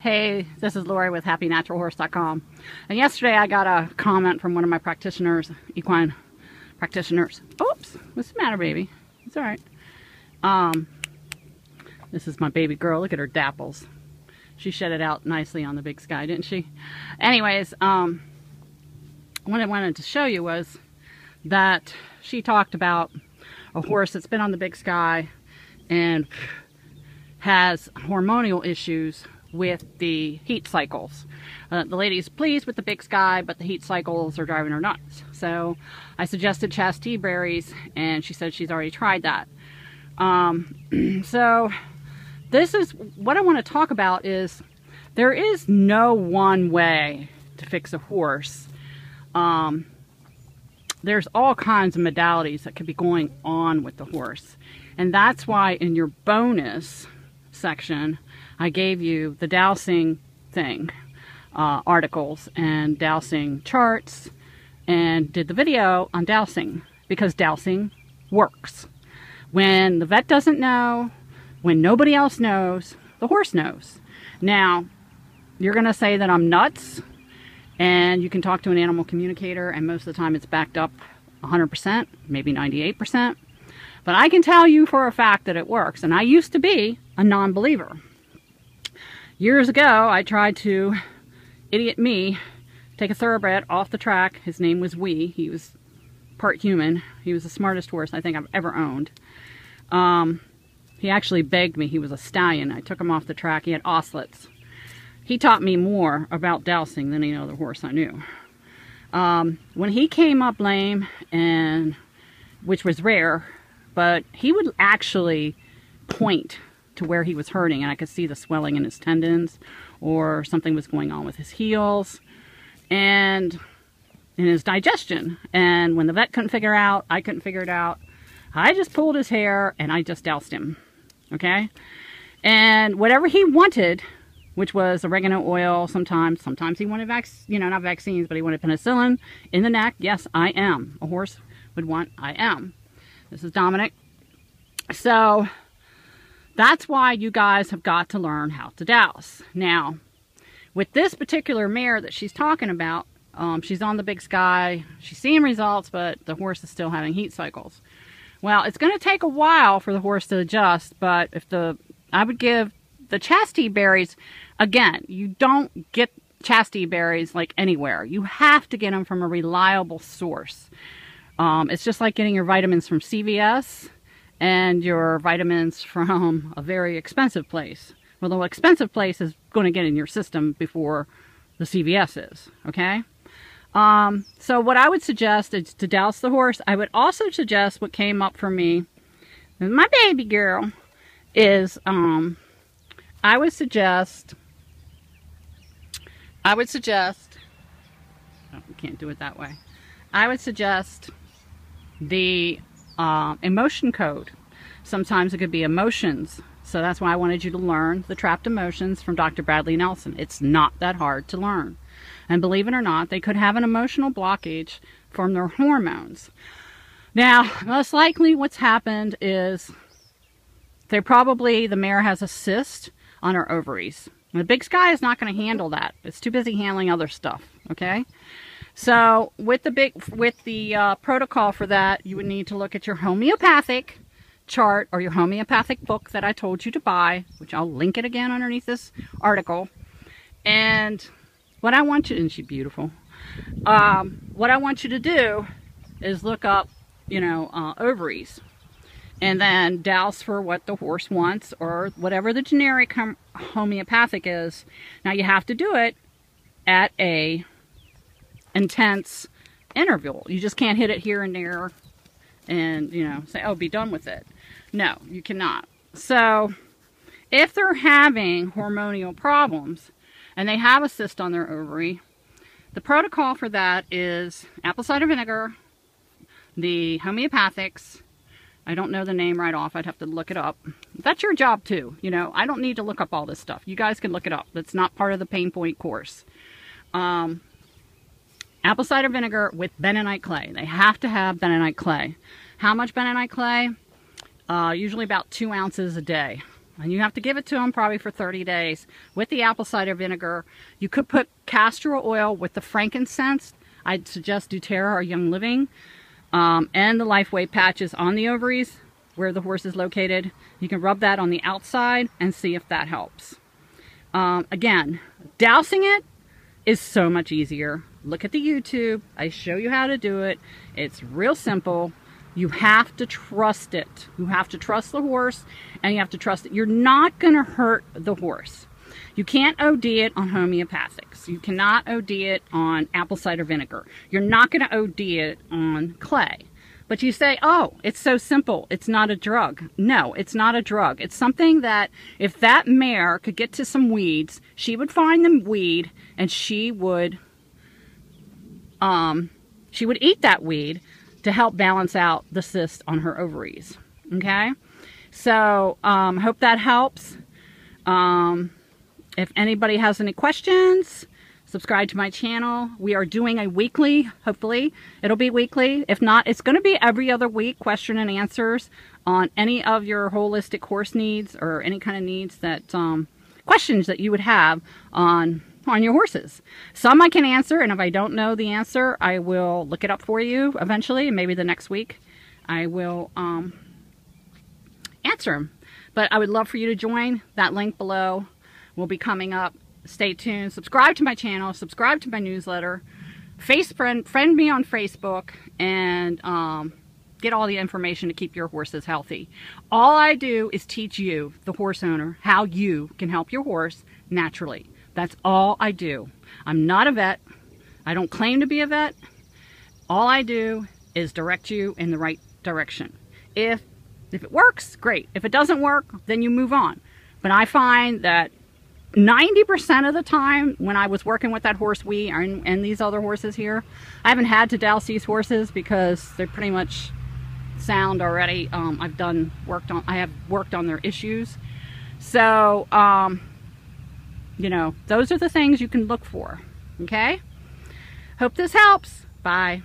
Hey, this is Lori with HappyNaturalHorse.com. And yesterday I got a comment from one of my practitioners, equine practitioners. Oops, what's the matter, baby? It's all right. This is my baby girl. Look at her dapples. She shed it out nicely on the big sky, didn't she? Anyways, what I wanted to show you was that she talked about a horse that's been on the big sky and has hormonal issues with the heat cycles. The lady's pleased with the big sky, but the heat cycles are driving her nuts. So I suggested chastity berries, and she said she's already tried that. So this is what I want to talk about. Is there is no one way to fix a horse. There's all kinds of modalities that could be going on with the horse, and that's why in your bonus section I gave you the dowsing thing, articles and dowsing charts, and did the video on dowsing, because dowsing works. When the vet doesn't know, when nobody else knows, the horse knows. Now, you're going to say that I'm nuts, and you can talk to an animal communicator, and most of the time it's backed up 100%, maybe 98%. But I can tell you for a fact that it works, and I used to be a non-believer. Years ago, I tried to, idiot me, take a thoroughbred off the track. His name was Wee. He was part human. He was the smartest horse I think I've ever owned. He actually begged me. He was a stallion. I took him off the track. He had osselets. He taught me more about dowsing than any other horse I knew. When he came up lame, and which was rare, but he would actually point to where he was hurting, and I could see the swelling in his tendons, or something was going on with his heels and in his digestion. And when the vet couldn't figure out, I couldn't figure it out, I just pulled his hair and I just doused him. Okay? And whatever he wanted, which was oregano oil, sometimes he wanted not vaccines, but he wanted penicillin in the neck. Yes, I am. A horse would want, I am. This is Dominic. So that's why you guys have got to learn how to douse. Now, with this particular mare that she's talking about, she's on the big sky, she's seeing results, but the horse is still having heat cycles. Well, it's going to take a while for the horse to adjust, but I would give the chastity berries. Again, you don't get chastity berries like anywhere. You have to get them from a reliable source. It's just like getting your vitamins from CVS and your vitamins from a very expensive place. Well, the expensive place is going to get in your system before the CVS is, okay? So what I would suggest is to douse the horse. I would also suggest, what came up for me, my baby girl, is I would suggest, oh, we can't do it that way. I would suggest the emotion code. Sometimes it could be emotions. So that's why I wanted you to learn the trapped emotions from Dr. Bradley Nelson. It's not that hard to learn. And believe it or not, they could have an emotional blockage from their hormones. Now, most likely what's happened is the mare has a cyst on her ovaries. And the big sky is not going to handle that. It's too busy handling other stuff, okay? So with the protocol for that, you would need to look at your homeopathic chart or your homeopathic book that I told you to buy, which I'll link it again underneath this article. And what I want you, and she's beautiful, what I want you to do is look up, ovaries, and then douse for what the horse wants, or whatever the generic homeopathic is. Now you have to do it at a intense interval. You just can't hit it here and there and say, oh, be done with it. No, you cannot. So if they're having hormonal problems and they have a cyst on their ovary, the protocol for that is apple cider vinegar, the homeopathics. I don't know the name right off. I'd have to look it up. That's your job too. I don't need to look up all this stuff. You guys can look it up. That's not part of the Pain Point course. Apple cider vinegar with bentonite clay. They have to have bentonite clay. How much bentonite clay? Usually about 2 ounces a day. And you have to give it to them probably for 30 days with the apple cider vinegar. You could put castor oil with the frankincense. I'd suggest doTERRA or Young Living, and the LifeWave patches on the ovaries where the horse is located. You can rub that on the outside and see if that helps. Again, dowsing it is so much easier. Look at the YouTube. I show you how to do it. It's real simple. You have to trust it. You have to trust the horse, and you have to trust it. You're not going to hurt the horse. You can't OD it on homeopathics. You cannot OD it on apple cider vinegar. You're not going to OD it on clay. But you say, oh, it's so simple. It's not a drug. No, it's not a drug. It's something that if that mare could get to some weeds, she would find the weed and she would eat that weed to help balance out the cyst on her ovaries. Okay? So, hope that helps. If anybody has any questions, subscribe to my channel. We are doing a weekly, hopefully. It'll be weekly. If not, it's going to be every other week, question and answers on any of your holistic horse needs or any kind of needs that, questions that you would have on your horses. Some I can answer, and if I don't know the answer, I will look it up for you eventually, and maybe the next week I will answer them. But I would love for you to join. That link below will be coming up. Stay tuned. Subscribe to my channel. Subscribe to my newsletter. Friend me on Facebook, and get all the information to keep your horses healthy. All I do is teach you, the horse owner, how you can help your horse naturally. That's all I do. I'm not a vet. I don't claim to be a vet. All I do is direct you in the right direction. If it works, great. If it doesn't work, then you move on. But I find that 90% of the time when I was working with that horse and these other horses here, I haven't had to douse these horses because they're pretty much sound already. I have worked on their issues. So, you know, those are the things you can look for. Okay? Hope this helps. Bye.